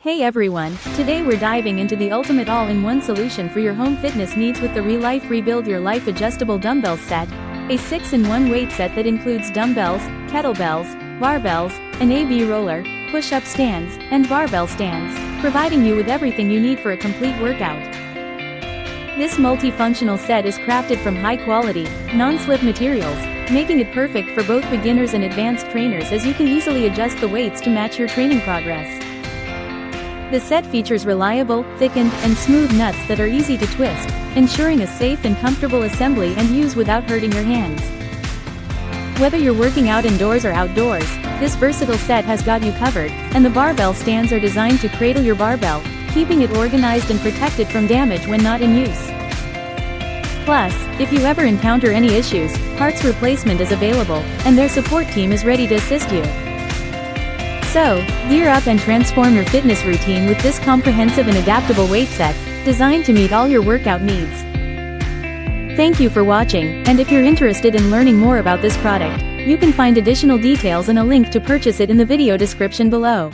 Hey everyone, today we're diving into the ultimate all-in-one solution for your home fitness needs with the RELIFE Rebuild Your Life Adjustable Dumbbells Set, a 6-in-1 weight set that includes dumbbells, kettlebells, barbells, an AB roller, push-up stands, and barbell stands, providing you with everything you need for a complete workout. This multifunctional set is crafted from high-quality, non-slip materials, making it perfect for both beginners and advanced trainers as you can easily adjust the weights to match your training progress. The set features reliable, thickened, and smooth nuts that are easy to twist, ensuring a safe and comfortable assembly and use without hurting your hands. Whether you're working out indoors or outdoors, this versatile set has got you covered, and the barbell stands are designed to cradle your barbell, keeping it organized and protected from damage when not in use. Plus, if you ever encounter any issues, parts replacement is available, and their support team is ready to assist you. So, gear up and transform your fitness routine with this comprehensive and adaptable weight set, designed to meet all your workout needs. Thank you for watching, and if you're interested in learning more about this product, you can find additional details and a link to purchase it in the video description below.